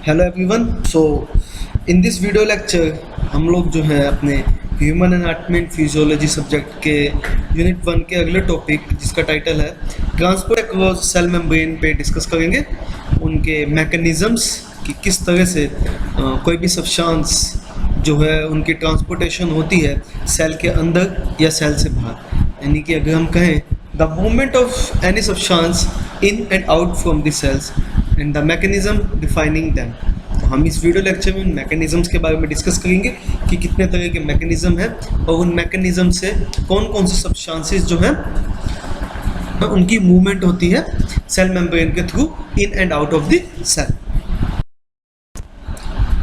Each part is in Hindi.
Hello everyone. In this video lecture हम लोग जो है अपने human anatomy and physiology subject के यूनिट 1 के अगले टॉपिक जिसका टाइटल है ट्रांसपोर्ट अक्रॉस सेल मेम्ब्रेन पे डिस्कस करेंगे। उनके मैकेनिज़म्स कि किस तरह से कोई भी सब्सटेंस जो है उनकी ट्रांसपोर्टेशन होती है सेल के अंदर या सेल से बाहर, यानी कि अगर हम कहें the movement of any substance in and out from the cells and the mechanism defining them. तो हम इस वीडियो लेक्चर में उन मैकेनिज्म्स के बारे में डिस्कस करेंगे कि कितने तरह के मैकेनिज्म हैं और उन मैकेनिज्म से कौन कौन से सब्सटेंसेस जो हैं उनकी मूवमेंट होती है सेल मेम्ब्रेन के through in and out of the cell.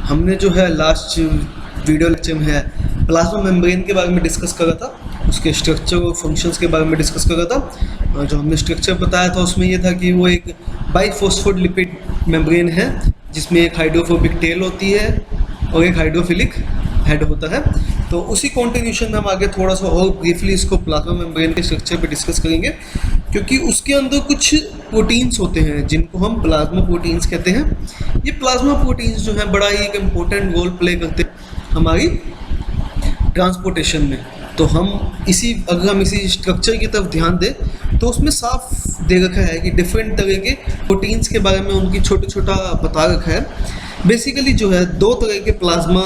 हमने जो है लास्ट वीडियो लेक्चर में है प्लाज्मा मेम्ब्रेन के बारे में डिस्कस करा था, उसके स्ट्रक्चर और फंक्शंस के बारे में डिस्कस करा था। जो हमने स्ट्रक्चर बताया था उसमें ये था कि वो एक बाइफॉस्फोलिपिड मेम्ब्रेन है जिसमें एक हाइड्रोफोबिक टेल होती है और एक हाइड्रोफिलिक हेड होता है। तो उसी कॉन्टिन्यूशन में हम आगे थोड़ा सा और ब्रीफली इसको प्लाज्मा मेम्ब्रेन के स्ट्रक्चर पे डिस्कस करेंगे, क्योंकि उसके अंदर कुछ प्रोटीन्स होते हैं जिनको हम प्लाज्मा प्रोटीन्स कहते हैं। ये प्लाज्मा प्रोटीन्स जो हैं बड़ा ही एक इम्पोर्टेंट रोल प्ले करते हैं हमारी ट्रांसपोर्टेशन में। तो अगर हम इसी स्ट्रक्चर की तरफ ध्यान दें तो उसमें साफ दे रखा है कि डिफरेंट तरह के प्रोटीन्स के बारे में उनकी छोटा बता रखा है। बेसिकली जो है दो तरह के प्लाज्मा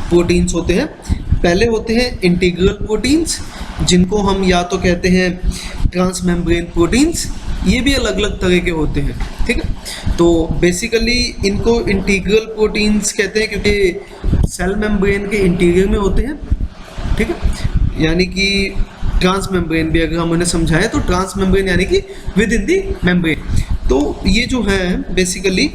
प्रोटीन्स होते हैं। पहले होते हैं इंटीग्रल प्रोटीन्स जिनको हम या तो कहते हैं ट्रांसमेम्ब्रेन प्रोटीन्स, ये भी अलग अलग तरह के होते हैं, ठीक है। तो बेसिकली इनको इंटीग्रल प्रोटीन्स कहते हैं क्योंकि सेल मेम्ब्रेन के इंटीरियर में होते हैं, ठीक है। यानी कि ट्रांस मेम्ब्रेन भी अगर हम उन्हें समझाएं तो ट्रांस मेम्ब्रेन यानी कि विद इन दी मेम्ब्रेन। तो ये जो है बेसिकली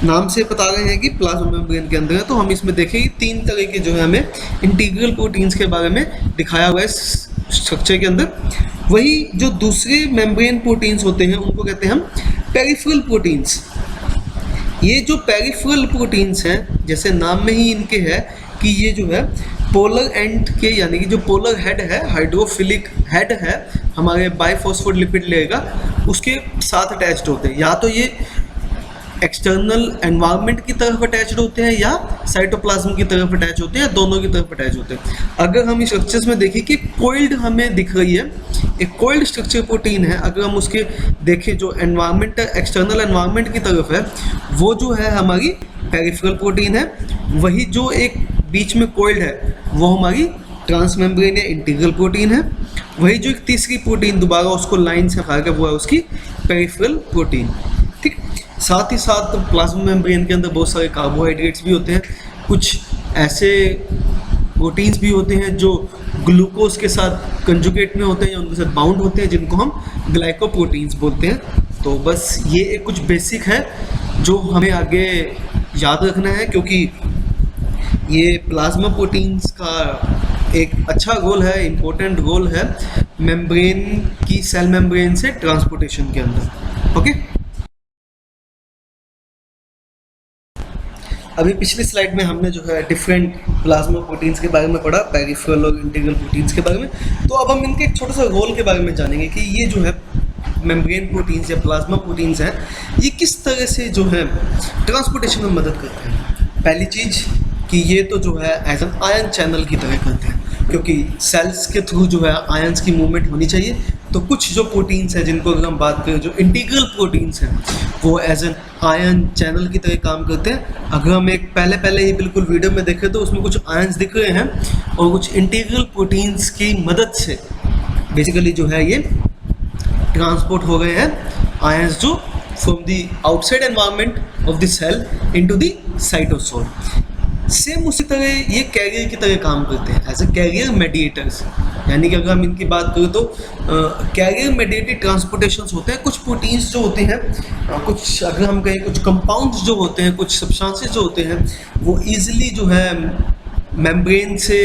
नाम से बता रहे हैं कि प्लाज्मा मेम्ब्रेन के अंदर है। तो हम इसमें देखें कि तीन तरह के जो है हमें इंटीग्रल प्रोटीन्स के बारे में दिखाया हुआ है स्ट्रक्चर के अंदर। वही जो दूसरे मेम्ब्रेन प्रोटीन्स होते हैं उनको कहते हैं हम पेरिफेरल प्रोटीन्स। ये जो पेरिफेरल प्रोटीन्स हैं जैसे नाम में ही इनके है कि ये जो है पोलर एंड के, यानी कि जो पोलर हेड है, हाइड्रोफिलिक हेड है हमारे बाइफॉस्फोलिपिड लेयर का, उसके साथ अटैच्ड होते हैं। या तो ये एक्सटर्नल एनवायरनमेंट की तरफ अटैच्ड होते हैं या साइटोप्लाज्म की तरफ अटैच होते हैं, या दोनों की तरफ अटैच होते हैं। अगर हम इस स्ट्रक्चर्स में देखें कि कोइल्ड हमें दिख रही है, एक कोइल्ड स्ट्रक्चर प्रोटीन है, अगर हम उसके देखें जो एनवायरनमेंट एक्सटर्नल एनवायरनमेंट की तरफ है वो जो है हमारी पेरिफेरल प्रोटीन है। वही जो एक बीच में कोइल्ड है वो हमारी ट्रांसमेम्ब्रेन या इंटीग्रल प्रोटीन है। वही जो एक तीसरी प्रोटीन दोबारा उसको लाइन से हटा के वो है उसकी पेरिफेरल प्रोटीन, ठीक। साथ ही साथ प्लाज्मा मेम्ब्रेन के अंदर बहुत सारे कार्बोहाइड्रेट्स भी होते हैं, कुछ ऐसे प्रोटीन्स भी होते हैं जो ग्लूकोज के साथ कंजुगेट में होते हैं या उनके साथ बाउंड होते हैं, जिनको हम ग्लाइकोप्रोटीन्स बोलते हैं। तो बस ये एक कुछ बेसिक है जो हमें आगे याद रखना है, क्योंकि ये प्लाज्मा प्रोटीन्स का एक अच्छा रोल है, इम्पोर्टेंट रोल है मेम्ब्रेन की, सेल मेम्ब्रेन से ट्रांसपोर्टेशन के अंदर। ओके, अभी पिछली स्लाइड में हमने जो है डिफरेंट प्लाज्मा प्रोटीन्स के बारे में पढ़ा, पेरिफेरल और इंटीग्रल प्रोटीन्स के बारे में। तो अब हम इनके एक छोटा सा रोल के बारे में जानेंगे कि ये जो है मेम्ब्रेन प्रोटीन्स या प्लाज्मा प्रोटीन्स हैं ये किस तरह से जो है ट्रांसपोर्टेशन में मदद करते हैं। पहली चीज़ कि ये तो जो है एज एन आयन चैनल की तरह करते हैं, क्योंकि सेल्स के थ्रू जो है आयंस की मूवमेंट होनी चाहिए। तो कुछ जो प्रोटीन्स हैं जिनको अगर हम बात करें, जो इंटीग्रल प्रोटीन्स हैं वो एज एन आयन चैनल की तरह काम करते हैं। अगर हम एक पहले ही बिल्कुल वीडियो में देखें तो उसमें कुछ आयंस दिख रहे हैं और कुछ इंटीग्रल प्रोटीन्स की मदद से बेसिकली जो है ये ट्रांसपोर्ट हो गए हैं आयंस जो from the outside environment of the cell into the cytosol. Same उसी तरह ये कैरियर की तरह काम करते हैं एज ए कैरियर मेडिएटर्स। यानी कि अगर हम इनकी बात करें तो कैरियर मेडिएटेड ट्रांसपोर्टेशंस होते हैं। कुछ प्रोटीन्स जो होते हैं, कुछ अगर हम कहें कुछ कंपाउंड्स जो होते हैं, कुछ सब्सटेंसेस जो होते हैं वो ईजिली जो है मेम्ब्रेन से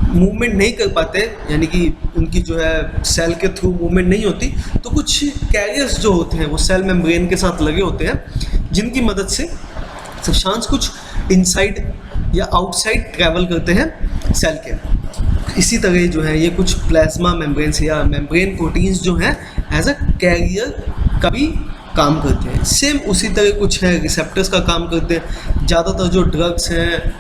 मूवमेंट नहीं कर पाते, यानी कि उनकी जो है सेल के थ्रू मूवमेंट नहीं होती। तो कुछ कैरियर्स जो होते हैं वो सेल मेम्ब्रेन के साथ लगे होते हैं जिनकी मदद से सब्सटेंस कुछ इनसाइड या आउटसाइड ट्रैवल करते हैं सेल के। इसी तरह जो है ये कुछ प्लाज्मा मेम्ब्रेन्स या मेम्ब्रेन प्रोटीन्स जो हैं एज अ कैरियर का भी काम करते हैं। सेम उसी तरह कुछ है, रिसेप्टर्स का काम करते हैं। ज़्यादातर जो ड्रग्स हैं,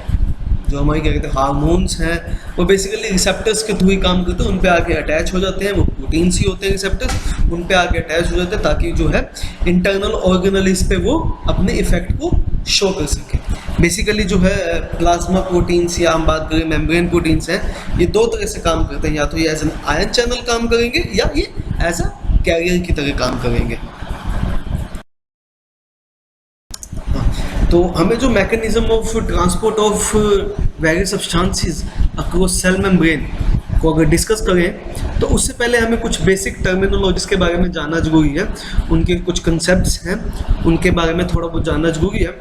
जो हमारे क्या कहते हैं हार्मोन्स हैं, वो बेसिकली रिसेप्टर्स के थ्रू ही काम करते हैं, उन पे आके अटैच हो जाते हैं। वो प्रोटीन्स ही होते हैं रिसेप्टर्स, उन पे आके अटैच हो जाते हैं ताकि जो है इंटरनल ऑर्गेनलिस पे वो अपने इफेक्ट को शो कर सके। बेसिकली जो है प्लाज्मा प्रोटीन्स या हम बात करें मेम्ब्रेन प्रोटीन्स हैं, ये दो तरह से काम करते हैं। या तो ये एज एन आयन चैनल काम करेंगे या ये एज अ कैरियर की तरह काम करेंगे। तो हमें जो mechanism of transport of various substances across cell membrane को अगर डिस्कस करें तो उससे पहले हमें कुछ बेसिक टर्मिनोलॉजीज के बारे में जानना जरूरी है। उनके कुछ कंसेप्ट्स हैं, उनके बारे में थोड़ा बहुत जानना जरूरी है।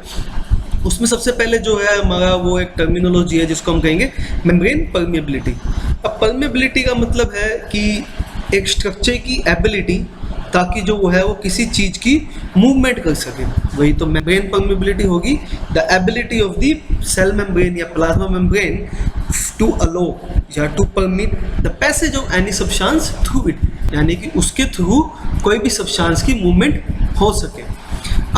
उसमें सबसे पहले जो है हमारा वो एक टर्मिनोलॉजी है जिसको हम कहेंगे मेम्ब्रेन परमिएबिलिटी। अब परमिएबिलिटी का मतलब है कि एक स्ट्रक्चर की एबिलिटी, ताकि जो वो है वो किसी चीज़ की मूवमेंट कर सके, वही तो मेम्ब्रेन परमिएबिलिटी होगी। The ability of the cell membrane या प्लाज्मा मेम्ब्रेन टू अलो या to permit the passage of any substance through it, यानी कि उसके थ्रू कोई भी सब्सटेंस की मूवमेंट हो सके।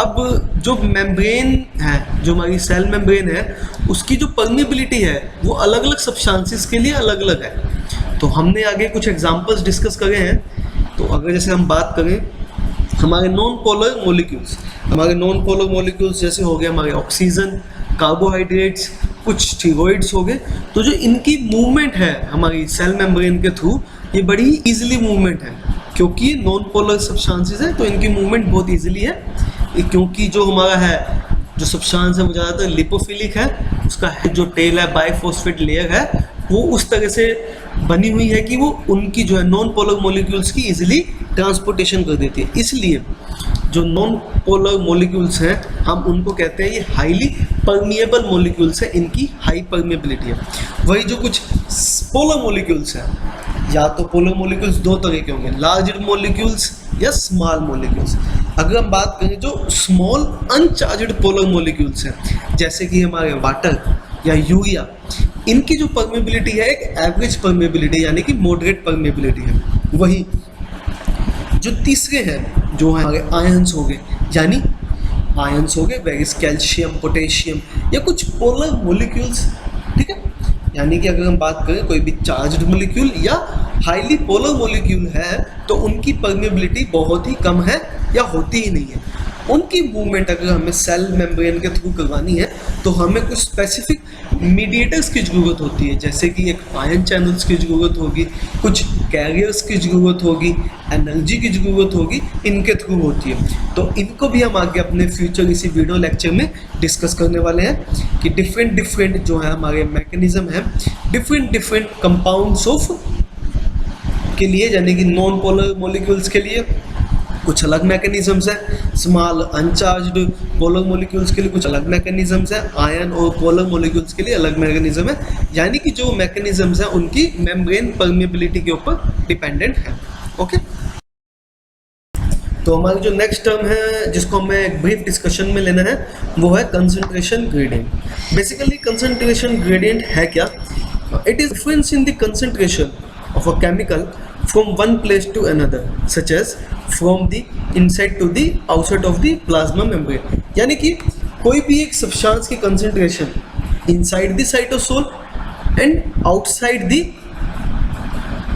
अब जो मेम्ब्रेन है, जो हमारी सेल मेम्ब्रेन है, उसकी जो परमिएबिलिटी है वो अलग अलग सब्सटेंसेस के लिए अलग अलग है। तो हमने आगे कुछ एग्जांपल्स डिस्कस करे हैं। तो अगर जैसे हम बात करें हमारे नॉन पोलर मॉलिक्यूल्स, हमारे नॉन पोलर मॉलिक्यूल्स जैसे हो गए हमारे ऑक्सीजन, कार्बोहाइड्रेट्स, कुछ स्टीरॉइड्स हो गए, तो जो इनकी मूवमेंट है हमारी सेल मेम्ब्रेन के थ्रू, ये बड़ी ही ईजिली मूवमेंट है क्योंकि नॉन पोलर सब्सटेंसेस है, तो इनकी मूवमेंट बहुत ईजिली है। क्योंकि जो हमारा है जो सब्सटेंस है वो ज़्यादातर लिपोफिलिक है, उसका जो टेल है बाइफॉस्फेट लेयर है वो उस तरह से बनी हुई है कि वो उनकी जो है नॉन पोलर मॉलिक्यूल्स की इजीली ट्रांसपोर्टेशन कर देती है। इसलिए जो नॉन पोलर मॉलिक्यूल्स हैं हम उनको कहते हैं ये हाईली परमिएबल मॉलिक्यूल्स हैं, इनकी हाई परमिएबिलिटी है। वही जो कुछ पोलर मॉलिक्यूल्स हैं, या तो पोलर मॉलिक्यूल्स दो तरह के होंगे, लार्ज मॉलिक्यूल्स या स्मॉल मॉलिक्यूल्स। अगर हम बात करें जो स्मॉल अनचार्ज्ड पोलर मॉलिक्यूल्स हैं, जैसे कि हमारे वाटर या यूरिया, इनकी जो परमिएबिलिटी है एक एवरेज परमिएबिलिटी यानी कि मॉडरेट परमिएबिलिटी है। वही जो तीसरे हैं जो हमारे आयंस हो गए, यानी आयंस हो गए वेरियस कैल्शियम, पोटेशियम या कुछ पोलर मॉलिक्यूल्स, ठीक है। यानी कि अगर हम बात करें कोई भी चार्ज्ड मॉलिक्यूल या हाईली पोलर मॉलिक्यूल है तो उनकी परमिएबिलिटी बहुत ही कम है या होती ही नहीं है। उनकी मूवमेंट अगर हमें सेल मेम्ब्रेन के थ्रू करवानी है तो हमें कुछ स्पेसिफिक मीडिएटर्स की ज़रूरत होती है, जैसे कि एक आयन चैनल्स की ज़रूरत होगी, कुछ कैरियर्स की ज़रूरत होगी, एनर्जी की ज़रूरत होगी, इनके थ्रू होती है। तो इनको भी हम आगे अपने फ्यूचर इसी वीडियो लेक्चर में डिस्कस करने वाले हैं कि डिफरेंट जो है हमारे मैकेनिज्म है डिफरेंट कंपाउंड्स ऑफ के लिए, यानी कि नॉन पोलर मॉलिक्यूल्स के लिए कुछ अलग मैकेनिज्म्स हैं, स्मॉल अनचार्ज्ड पोलर मॉलिक्यूल्स के लिए कुछ अलग मैकेनिज्म्स हैं, आयन और पोलर मॉलिक्यूल्स के लिए अलग मैकेनिज्म है। यानी कि जो मैकेनिज्म्स हैं उनकी मेम्ब्रेन परमिएबिलिटी के ऊपर डिपेंडेंट है। ओके, तो हमारी जो नेक्स्ट टर्म है जिसको हमें एक ब्रीफ डिस्कशन में लेना है वो है concentration gradient. Basically concentration gradient है क्या? It is difference in the concentration of a chemical from one place to another, such as from the inside to the outside of the plasma membrane। यानी कि कोई भी एक सब्सटेंस की concentration inside the cytosol and outside the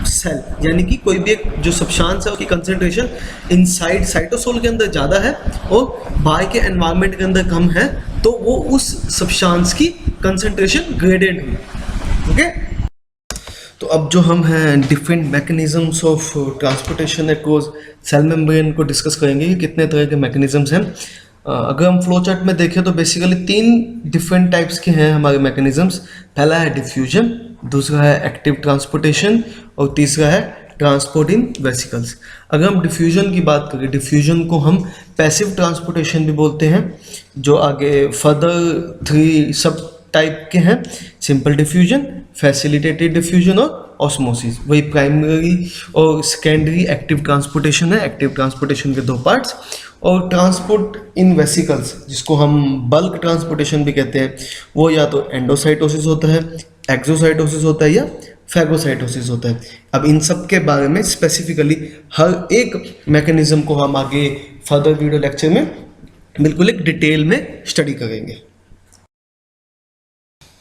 cell, यानी कि कोई भी एक जो सब्सटेंस है उसकी कंसंट्रेशन इनसाइड साइटोसोल के अंदर ज़्यादा है और बाहर के एनवायरनमेंट के अंदर कम है, तो वो उस सब्सटेंस की कंसंट्रेशन ग्रेडियंट हुई। ओके, तो अब जो हम हैं different mechanisms of transportation across cell membrane को डिस्कस करेंगे कि कितने तरह के मैकेनिज्म्स हैं। अगर हम फ्लो चार्ट में देखें तो बेसिकली 3 डिफरेंट टाइप्स के हैं हमारे मैकेनिज्म्स। पहला है डिफ्यूजन, दूसरा है एक्टिव ट्रांसपोर्टेशन और तीसरा है ट्रांसपोर्ट इन वेसिकल्स। अगर हम डिफ्यूजन की बात करें, डिफ्यूजन को हम पैसिव ट्रांसपोर्टेशन भी बोलते हैं, जो आगे फर्दर 3 सब टाइप के हैं, सिंपल डिफ्यूजन, फैसिलिटेटेड डिफ्यूजन और ऑस्मोसिस। वही प्राइमरी और सेकेंडरी एक्टिव ट्रांसपोर्टेशन है। एक्टिव ट्रांसपोर्टेशन के 2 पार्ट्स। और ट्रांसपोर्ट इन वेसिकल्स जिसको हम बल्क ट्रांसपोर्टेशन भी कहते हैं, वो या तो एंडोसाइटोसिस होता है, एक्सोसाइटोसिस होता है या फैगोसाइटोसिस होता है। अब इन सब के बारे में स्पेसिफिकली हर एक मैकेनिज्म को हम आगे फर्दर वीडियो लेक्चर में बिल्कुल एक डिटेल में स्टडी करेंगे।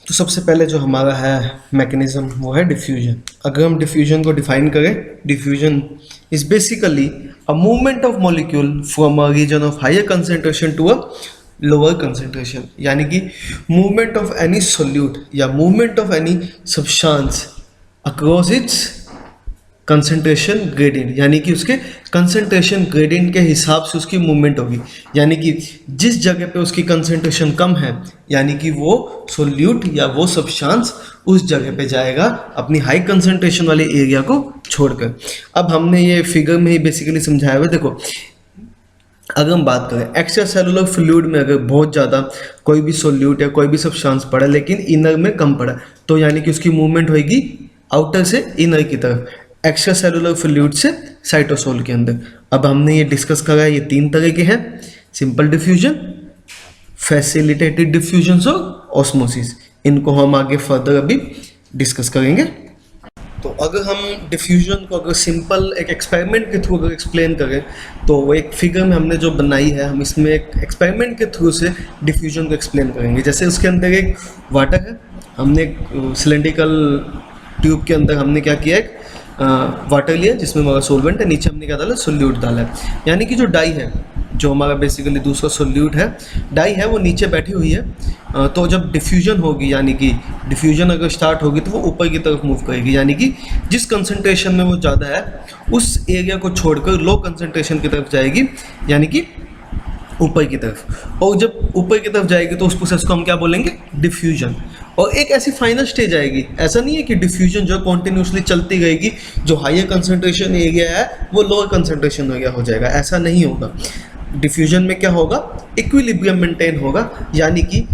तो सबसे पहले जो हमारा है मैकेनिज्म वो है डिफ्यूजन। अगर हम डिफ्यूजन को डिफाइन करें, diffusion is basically a movement of molecule from a region of higher concentration to a lower concentration, यानी कि मूवमेंट ऑफ एनी सोल्यूट या movement of any substance across its concentration gradient, यानी कि उसके कंसंट्रेशन ग्रेडियंट के हिसाब से उसकी मूवमेंट होगी। यानी कि जिस जगह पे उसकी कंसंट्रेशन कम है, यानी कि वो सोल्यूट या वो सब्सटेंस उस जगह पे जाएगा अपनी हाई कंसंट्रेशन वाले एरिया को छोड़कर। अब हमने ये फिगर में ही बेसिकली समझाया हुआ। देखो, अगर हम बात करें एक्स्ट्रा सेलुलर फ्लूइड में अगर बहुत ज़्यादा कोई भी सोल्यूट या कोई भी सब्सटेंस पड़ा लेकिन इनर में कम पड़ा, तो यानी कि उसकी मूवमेंट होगी आउटर से इनर की तरफ, एक्स्ट्रा सेलुलर फ्लूइड से साइटोसोल के अंदर। अब हमने ये डिस्कस करा है, ये 3 तरह के हैं, सिंपल डिफ्यूजन, फैसिलिटेटेड डिफ्यूजन और ऑस्मोसिस। इनको हम आगे फर्दर अभी डिस्कस करेंगे। तो अगर हम डिफ्यूजन को अगर सिंपल एक एक्सपेरिमेंट के थ्रू अगर एक्सप्लेन करें, तो वो एक फिगर में हमने जो बनाई है, हम इसमें एक एक्सपेरिमेंट के थ्रू से डिफ्यूजन को एक्सप्लेन करेंगे। जैसे उसके अंदर एक वाटर है, हमने एक सिलेंड्रिकल ट्यूब के अंदर हमने क्या किया, एक वाटर लिया जिसमें हमारा सोलवेंट है, नीचे हमने क्या डाला, सोल्यूट डाला है। यानी कि जो डाई है, जो हमारा बेसिकली दूसरा सोल्यूट है, डाई है वो नीचे बैठी हुई है। तो जब डिफ्यूजन होगी, यानी कि डिफ्यूजन अगर स्टार्ट होगी तो वो ऊपर की तरफ मूव करेगी, यानी कि जिस कंसंट्रेशन में वो ज़्यादा है उस एरिया को छोड़कर लो कंसंट्रेशन की तरफ जाएगी, यानी कि ऊपर की तरफ। और जब ऊपर की तरफ जाएगी तो उस प्रोसेस को हम क्या बोलेंगे, डिफ्यूजन। और एक ऐसी फाइनल स्टेज आएगी, ऐसा नहीं है कि डिफ्यूजन जो कॉन्टिन्यूसली चलती रहेगी, जो हायर कंसंट्रेशन एरिया है वो लोअर कंसंट्रेशन एरिया हो जाएगा, ऐसा नहीं होगा। डिफ्यूजन में क्या होगा, इक्विलिब्रियम मेंटेन होगा, यानी कि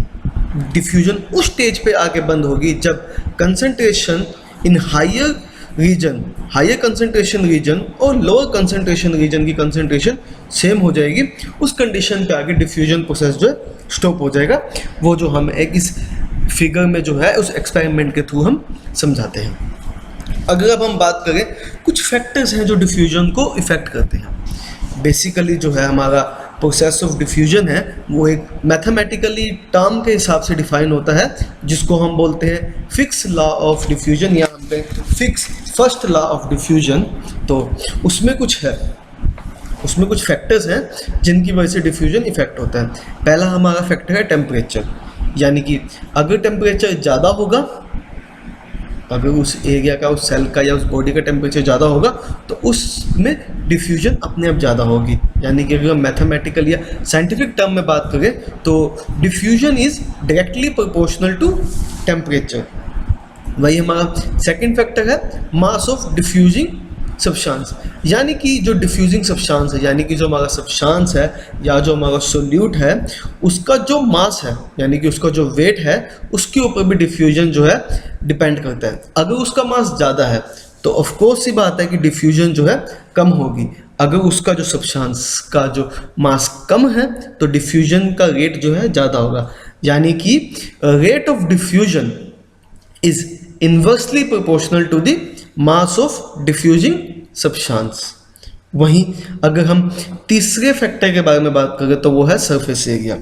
डिफ्यूजन उस स्टेज पे आके बंद होगी जब concentration in higher region, higher concentration region और लोअर कंसंट्रेशन रीजन की कंसंट्रेशन सेम हो जाएगी। उस कंडीशन पे आगे डिफ्यूजन प्रोसेस जो है स्टॉप हो जाएगा। वो जो हम एक इस फिगर में जो है उस एक्सपेरिमेंट के थ्रू हम समझाते हैं। अगर अब हम बात करें, कुछ फैक्टर्स हैं जो डिफ्यूजन को इफेक्ट करते हैं। बेसिकली जो है हमारा प्रोसेस ऑफ डिफ्यूजन है वो एक मैथमेटिकली टर्म के हिसाब से डिफाइन होता है, जिसको हम बोलते हैं फिक्स लॉ ऑफ डिफ्यूजन, या हम पे fix first law of diffusion. तो उसमें कुछ है, उसमें कुछ फैक्टर्स हैं जिनकी वजह से डिफ्यूजन इफेक्ट होता है। पहला हमारा फैक्टर है टेम्परेचर, यानी कि अगर टेम्परेचर ज़्यादा होगा, अगर उस एरिया का, उस सेल का या उस बॉडी का टेम्परेचर ज़्यादा होगा तो उसमें डिफ्यूजन अपने आप ज़्यादा होगी। यानी कि अगर हम मैथमेटिकल या साइंटिफिक टर्म में बात करें तो diffusion is directly proportional to temperature. वही हमारा सेकंड फैक्टर है मास ऑफ डिफ्यूजिंग सब्सटेंस, यानी कि जो डिफ्यूजिंग सब्सटेंस है, यानी कि जो हमारा सब्सटेंस है या जो हमारा सोल्यूट है, उसका जो मास है, यानी कि उसका जो वेट है, उसके ऊपर भी डिफ्यूजन जो है डिपेंड करता है। अगर उसका मास ज़्यादा है तो ऑफ कोर्स सी बात है कि डिफ्यूजन जो है कम होगी। अगर उसका जो सब्सटेंस का जो मास कम है तो डिफ्यूजन का रेट जो है ज़्यादा होगा। यानी कि rate of diffusion is inversely proportional to the mass of diffusing substance. वहीं अगर हम तीसरे फैक्टर के बारे में बात करें तो वो है surface area.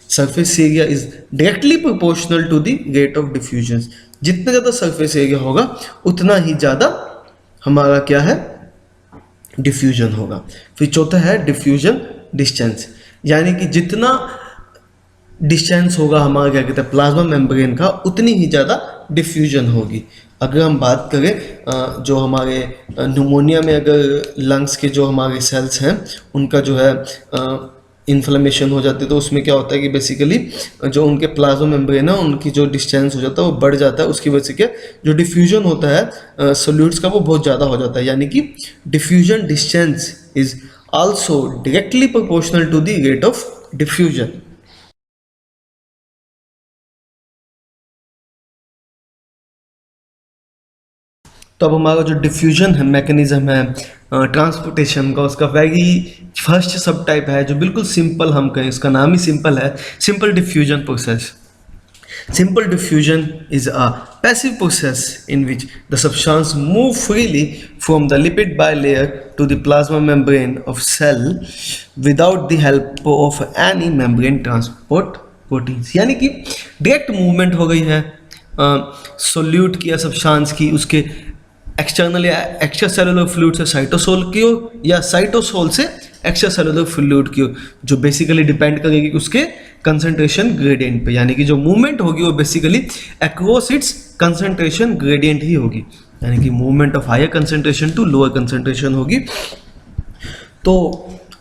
Surface area is directly proportional to the rate of diffusion. जितना ज़्यादा सरफेस एरिया होगा उतना ही ज़्यादा हमारा क्या है, डिफ्यूजन होगा। फिर चौथा है डिफ्यूजन डिस्टेंस, यानी कि जितना डिस्टेंस होगा हमारा क्या कहते हैं प्लाज्मा मेम्ब्रेन का, उतनी ही ज़्यादा डिफ्यूजन होगी। अगर हम बात करें जो हमारे न्यूमोनिया में अगर लंग्स के जो हमारे सेल्स हैं उनका जो है इन्फ्लेमेशन हो जाती है, तो उसमें क्या होता है कि बेसिकली जो उनके प्लाज्मा मेम्ब्रेन है उनकी जो डिस्टेंस हो जाता है वो बढ़ जाता है। उसकी वजह से क्या जो डिफ्यूजन होता है सोल्यूट्स का वो बहुत ज़्यादा हो जाता है। यानी कि diffusion distance is also directly proportional to the rate of diffusion. तो अब हमारा जो डिफ्यूजन है मैकेनिज्म है ट्रांसपोर्टेशन का, उसका वेरी फर्स्ट सब टाइप है जो बिल्कुल सिंपल हम कहें, इसका नाम ही सिंपल है, simple diffusion process. Simple diffusion is a passive process in which the substance move freely from the lipid bilayer to the plasma membrane of cell without the help of any membrane transport proteins. यानी कि डायरेक्ट मूवमेंट हो गई है सोल्यूट की या सब्सटेंस की उसके एक्सटर्नल या एक्स्ट्रा सेलुलर फ्लूइड से साइटोसोल की ओर या साइटोसोल से एक्स्ट्रा सेलुलर फ्लूइड की ओर, जो बेसिकली डिपेंड करेगी उसके कंसंट्रेशन ग्रेडियंट पे। यानी कि जो मूवमेंट होगी वो basically across its concentration gradient ही होगी, यानी कि movement of higher concentration to lower concentration होगी। तो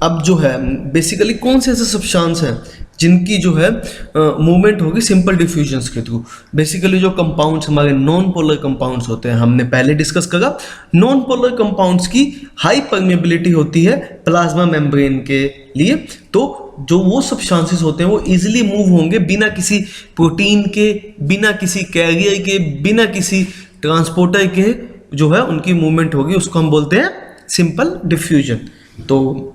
अब जो है बेसिकली कौन से ऐसे सब्सटेंस हैं जिनकी जो है मूवमेंट होगी सिंपल डिफ्यूजन्स के थ्रू। बेसिकली जो कंपाउंड्स हमारे नॉन पोलर कंपाउंड्स होते हैं, हमने पहले डिस्कस करा, नॉन पोलर कंपाउंड्स की हाई परमेबिलिटी होती है प्लाज्मा मेम्ब्रेन के लिए। तो जो वो सब्सटेंसेस होते हैं वो इजीली मूव होंगे बिना किसी प्रोटीन के, बिना किसी कैरियर के, बिना किसी ट्रांसपोर्टर के, जो है उनकी मूवमेंट होगी, उसको हम बोलते हैं सिंपल डिफ्यूजन। तो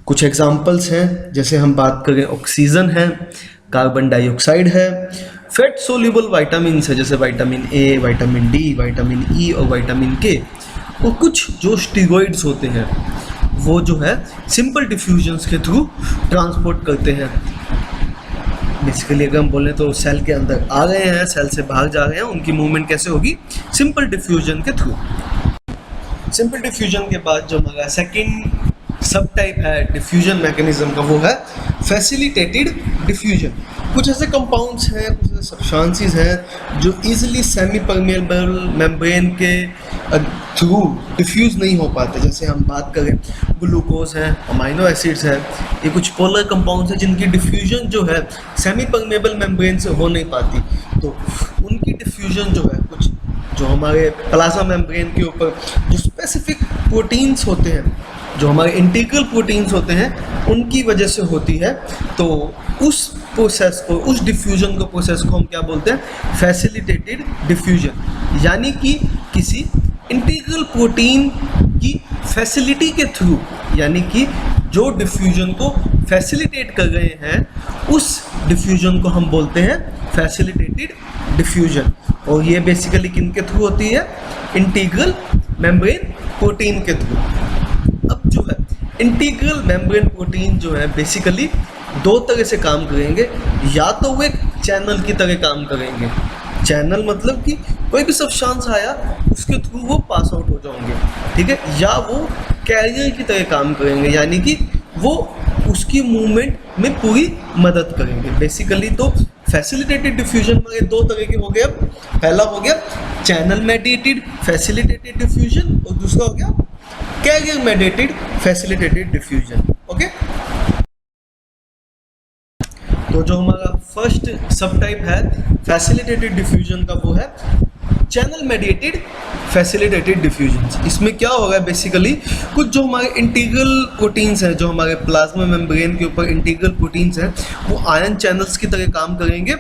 कुछ एग्जांपल्स हैं, जैसे हम बात करें ऑक्सीजन है, कार्बन डाइऑक्साइड है, फैट सोल्यूबल विटामिन्स है जैसे vitamin A, vitamin D, vitamin E और विटामिन के, और कुछ जो स्टीरॉइड्स होते हैं वो जो है सिंपल डिफ्यूजन्स के थ्रू ट्रांसपोर्ट करते हैं। बेसिकली अगर हम बोलें तो सेल के अंदर आ गए हैं, सेल से बाहर जा रहे हैं, उनकी मूवमेंट कैसे होगी? सिंपल डिफ्यूजन के थ्रू। सिंपल डिफ्यूजन के बाद जो हमारा सेकंड सब टाइप है डिफ्यूजन मैकेनिज्म का, वो है फैसिलिटेटेड डिफ्यूजन। कुछ ऐसे कंपाउंड्स हैं, कुछ ऐसे सब्सटेंसेस हैं जो इजीली सेमी परमेबल मेम्ब्रेन के थ्रू डिफ्यूज़ नहीं हो पाते। जैसे हम बात करें ग्लूकोज है, अमाइनो एसिड्स है, ये कुछ पोलर कंपाउंड्स हैं जिनकी डिफ्यूजन जो है सेमी परमेबल मेम्ब्रेन से हो नहीं पाती। तो उनकी डिफ्यूजन जो है कुछ जो हमारे प्लाज्मा मेम्ब्रेन के ऊपर जो स्पेसिफिक प्रोटीन्स होते हैं, जो हमारे इंटीग्रल प्रोटीन्स होते हैं, उनकी वजह से होती है। तो उस प्रोसेस को, उस डिफ्यूजन को, प्रोसेस को हम क्या बोलते हैं? Facilitated diffusion. यानी कि किसी इंटीग्रल प्रोटीन की फैसिलिटी के थ्रू, यानी कि जो डिफ्यूजन को फैसिलिटेट कर रहे हैं उस डिफ्यूजन को हम बोलते हैं फैसिलिटेटेड डिफ्यूजन। और ये बेसिकली किन के थ्रू होती है? इंटीग्रल मेम्ब्रेन प्रोटीन के थ्रू। अब जो है इंटीग्रल मेम्ब्रेन प्रोटीन जो है बेसिकली दो तरह से काम करेंगे। या तो वो एक चैनल की तरह काम करेंगे, चैनल मतलब कि कोई भी सब्सटेंस आया उसके थ्रू वो पास आउट हो जाएंगे, ठीक है, या वो कैरियर की तरह काम करेंगे, यानी कि वो उसकी मूवमेंट में पूरी मदद करेंगे। बेसिकली तो फैसिलिटेटेड डिफ्यूजन में दो तरह के हो गए। अब पहला हो गया चैनल मेडिएटेड फैसिलिटेटेड डिफ्यूजन और दूसरा हो गया carrier mediated facilitated diffusion. Okay, तो जो हमारा फर्स्ट सब टाइप है फैसिलिटेटेड डिफ्यूजन का वो है चैनल मेडिएटेड फैसिलिटेटेड डिफ्यूजन। इसमें क्या होगा? बेसिकली कुछ जो हमारे इंटीग्रल प्रोटीन्स हैं, जो हमारे प्लाज्मा मेम्ब्रेन के ऊपर इंटीग्रल प्रोटीन्स हैं, वो आयन चैनल्स की तरह काम करेंगे,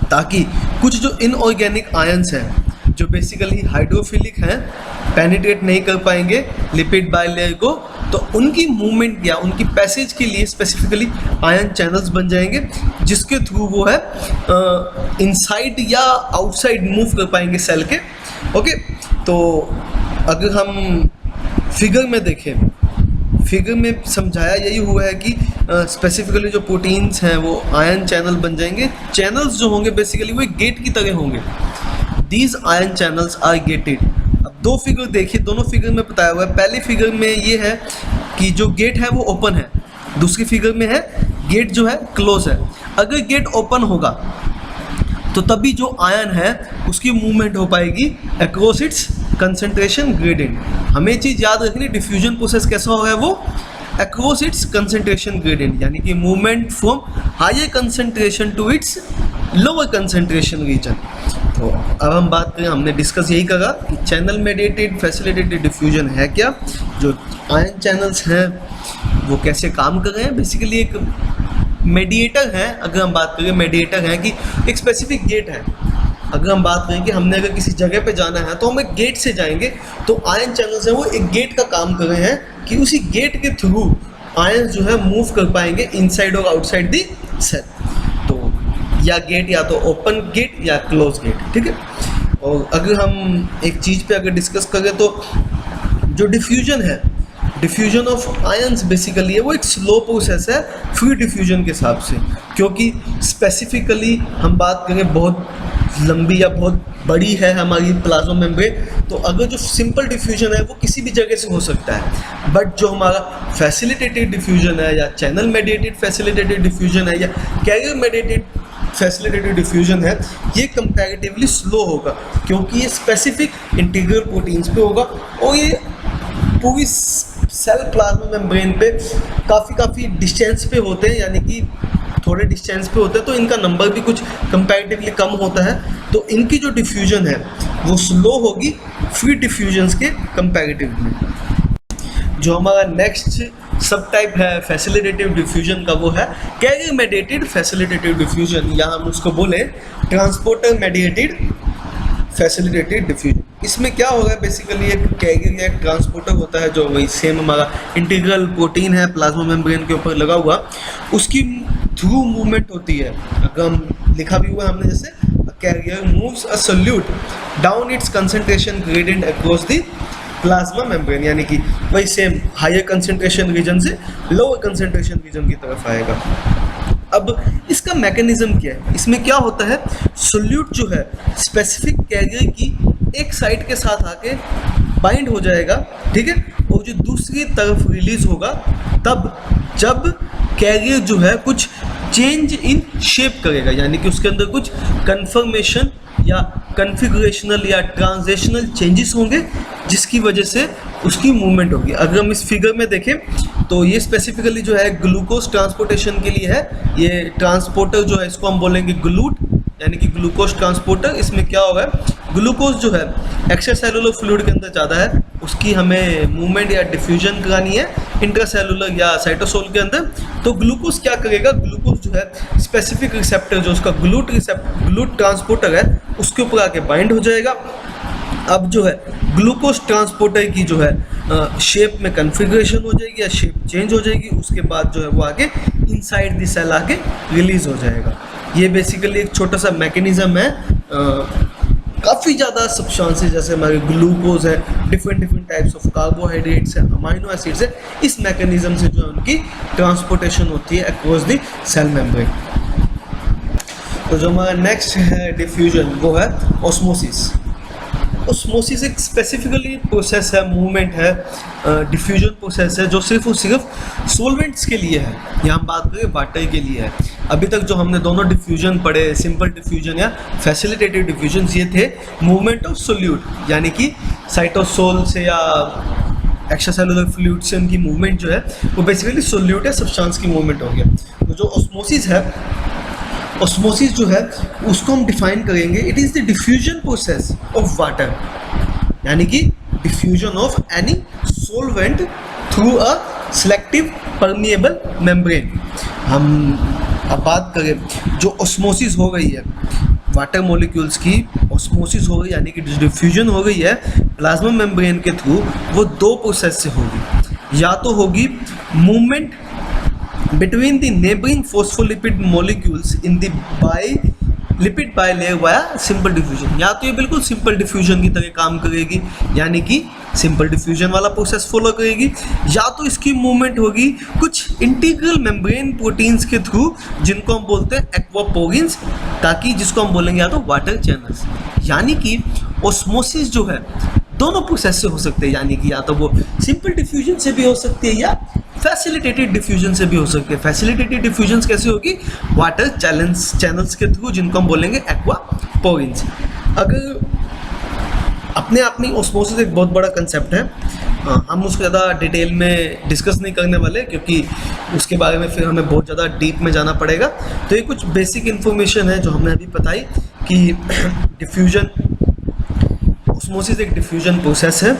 ताकि कुछ जो इनऑर्गेनिक आयंस हैं जो बेसिकली हाइड्रोफिलिक हैं, पेनिट्रेट नहीं कर पाएंगे लिपिड बाइलेयर को, तो उनकी मूवमेंट या उनकी पैसेज के लिए स्पेसिफिकली आयन चैनल्स बन जाएंगे, जिसके थ्रू वो है इनसाइड या आउटसाइड मूव कर पाएंगे सेल के। ओके, तो अगर हम फिगर में देखें, फिगर में समझाया यही हुआ है कि स्पेसिफिकली जो प्रोटीन्स हैं वो आयन चैनल बन जाएंगे। चैनल्स जो होंगे बेसिकली वो एक गेट की तरह होंगे। These ion channels are gated. अब दो फिगर देखिए, दोनों फिगर में बताया हुआ है। पहली फिगर में ये है कि जो गेट है वो ओपन है, दूसरी फिगर में है गेट जो है क्लोज है। अगर गेट ओपन होगा तो तभी जो आयन है उसकी मूवमेंट हो पाएगी अक्रॉस इट्स कंसंट्रेशन ग्रेडियंट। हमें चीज़ याद रखनी, डिफ्यूजन प्रोसेस कैसा होगा? वो अक्रॉस इट्स कंसंट्रेशन ग्रेडियंट, यानी कि movement from higher concentration to its lower concentration region. तो अब हम बात करें, हमने डिस्कस यही करा कि चैनल मेडिएटेड फैसिलिटेटेड डिफ्यूजन है क्या, जो आयन चैनल्स हैं वो कैसे काम कर रहे हैं। बेसिकली एक मेडिएटर है, अगर हम बात करें मेडिएटर है कि एक स्पेसिफिक गेट है। अगर हम बात करें कि हमने अगर किसी जगह पे जाना है तो हम एक गेट से जाएंगे, तो आयन चैनल्स हैं वो एक गेट का काम कर रहे हैं कि उसी गेट के थ्रू आयन जो है मूव कर पाएंगे इनसाइड और आउटसाइड दी सेल। तो या गेट या तो ओपन गेट या क्लोज गेट, ठीक है। और अगर हम एक चीज़ पे अगर डिस्कस करें तो जो डिफ्यूजन है, डिफ्यूजन ऑफ आयंस बेसिकली है वो एक स्लो प्रोसेस है फ्री डिफ्यूजन के हिसाब से, क्योंकि स्पेसिफिकली हम बात करें बहुत लंबी या बहुत बड़ी है हमारी प्लाज्मा मेम्ब्रेन, तो अगर जो सिंपल डिफ्यूजन है वो किसी भी जगह से हो सकता है, बट जो हमारा फैसिलिटेटेड डिफ्यूजन है या चैनल मेडिएटेड फैसिलिटेटेड डिफ्यूजन है या कैरियर मेडिएटेड फैसिलिटेटेड डिफ्यूजन है, ये कंपैरेटिवली स्लो होगा, क्योंकि ये स्पेसिफिक इंटीग्रल प्रोटीन्स पे होगा और ये पूरी सेल प्लाज्मा मेम्ब्रेन पे काफ़ी डिस्टेंस पे होते हैं, यानी कि थोड़े डिस्टेंस पे होते हैं, तो इनका नंबर भी कुछ कंपैरेटिवली कम होता है, तो इनकी जो डिफ्यूजन है वो स्लो होगी फ्री डिफ्यूजन्स के कंपैरेटिवली। जो हमारा नेक्स्ट सब टाइप है फैसिलिटेटिव डिफ्यूजन का वो है कैरियर मेडिएटेड फैसिलिटेटिव डिफ्यूजन, या हम उसको बोले ट्रांसपोर्टर मेडिएटेड फैसिलिटेटेड डिफ्यूजन। इसमें क्या होगा, बेसिकली एक कैरियर या एक ट्रांसपोर्टर होता है जो वही सेम हमारा इंटीग्रल प्रोटीन है प्लाज्मा मेम्ब्रेन के ऊपर लगा हुआ, उसकी थ्रू मूवमेंट होती है। अगर हम लिखा भी हुआ है हमने, जैसे carrier moves a solute down its concentration gradient across the plasma membrane, यानी कि वही सेम हायर कंसंट्रेशन रीजन से लोअर कंसंट्रेशन रीजन की तरफ आएगा। अब इसका मैकेनिज्म क्या है, इसमें क्या होता है, सोल्यूट जो है स्पेसिफिक कैरियर की एक साइड के साथ आके बाइंड हो जाएगा, ठीक है, और जो दूसरी तरफ रिलीज होगा तब जब कैरियर जो है कुछ चेंज इन शेप करेगा, यानी कि उसके अंदर कुछ कन्फर्मेशन या कन्फिगरेशनल या ट्रांजिशनल चेंजेस होंगे, जिसकी वजह से उसकी मूवमेंट होगी। अगर हम इस फिगर में देखें तो ये स्पेसिफिकली जो है ग्लूकोज ट्रांसपोर्टेशन के लिए है, ये ट्रांसपोर्टर जो है इसको हम बोलेंगे ग्लूट, यानी कि ग्लूकोज ट्रांसपोर्टर। इसमें क्या होगा, ग्लूकोज जो है एक्स्ट्रासेलुलर फ्लूइड के अंदर ज़्यादा है, उसकी हमें मूवमेंट या डिफ्यूजन करानी है इंट्रासेलुलर या साइटोसोल के अंदर, तो ग्लूकोज क्या करेगा, ग्लूकोज जो है स्पेसिफिक रिसेप्टर जो उसका ग्लूट ट्रांसपोर्टर है उसके ऊपर आके बाइंड हो जाएगा। अब जो है ग्लूकोज ट्रांसपोर्टर की जो है शेप में कन्फिग्रेशन हो जाएगी या शेप चेंज हो जाएगी, उसके बाद जो है वो आगे इनसाइड द सेल आके रिलीज हो जाएगा। ये बेसिकली एक छोटा सा मैकेनिज्म है। काफ़ी ज़्यादा सब्सटेंसेस जैसे हमारे ग्लूकोज है, डिफरेंट टाइप्स ऑफ कार्बोहाइड्रेट्स है, अमाइनो एसिड्स है, इस मैकेनिज्म से जो है उनकी ट्रांसपोर्टेशन होती है अक्रॉस द सेल मेम्ब्रेन। तो जो हमारा नेक्स्ट है डिफ्यूजन वो है ऑस्मोसिस। ऑस्मोसिस एक स्पेसिफिकली प्रोसेस है, मूवमेंट है, डिफ्यूजन प्रोसेस है जो सिर्फ और सिर्फ सॉल्वेंट्स के लिए है, यहाँ बात करें वाटर के लिए है। अभी तक जो हमने दोनों डिफ्यूजन पढ़े, सिंपल डिफ्यूजन या फैसिलिटेटेड डिफ्यूजन, ये थे मूवमेंट ऑफ सोल्यूट, यानी कि साइटोसोल से या एक्स्ट्रासेलुलर फ्लूइड से उनकी मूवमेंट जो है वो बेसिकली सोल्यूट या सब्सटेंस की मूवमेंट हो गया। तो जो ऑस्मोसिस है, ऑस्मोसिस जो है उसको हम डिफाइन करेंगे, it is the diffusion process of water, यानी कि diffusion of any solvent through a selective permeable membrane. हम अब बात करें जो ऑस्मोसिस हो गई है वाटर मॉलिक्यूल्स की, ऑस्मोसिस हो गई यानी कि डिफ्यूजन हो गई है प्लाज्मा मेम्ब्रेन के थ्रू, वो दो प्रोसेस से होगी। या तो होगी movement between the neighboring phospholipid molecules in the lipid bilayer via simple diffusion, या तो ये बिल्कुल सिंपल डिफ्यूजन की तरह काम करेगी, यानी कि सिंपल डिफ्यूजन वाला प्रोसेस फॉलो करेगी, या तो इसकी मूवमेंट होगी कुछ इंटीग्रल मेम्ब्रेन प्रोटीन्स के थ्रू जिनको हम बोलते हैं एक्वापोरिन्स, ताकि जिसको हम बोलेंगे या तो वाटर चैनल्स। यानी कि ऑस्मोसिस जो है दोनों प्रोसेस से हो सकते हैं, यानी कि या तो वो सिंपल डिफ्यूजन से भी हो सकती है या फैसिलिटेटेड डिफ्यूजन से भी हो सकती है। फैसिलिटेटेड डिफ्यूजन कैसे होगी, वाटर चैनल्स के थ्रू जिनको हम बोलेंगे एक्वापोरिन्स। अगर अपने आप में ऑस्मोसिस एक बहुत बड़ा कंसेप्ट है, हम उसको ज़्यादा डिटेल में डिस्कस नहीं करने वाले क्योंकि उसके बारे में फिर हमें बहुत ज़्यादा डीप में जाना पड़ेगा। तो ये कुछ बेसिक इन्फॉर्मेशन है जो हमने अभी बताई कि डिफ्यूजन, ऑस्मोसिस एक डिफ्यूजन प्रोसेस है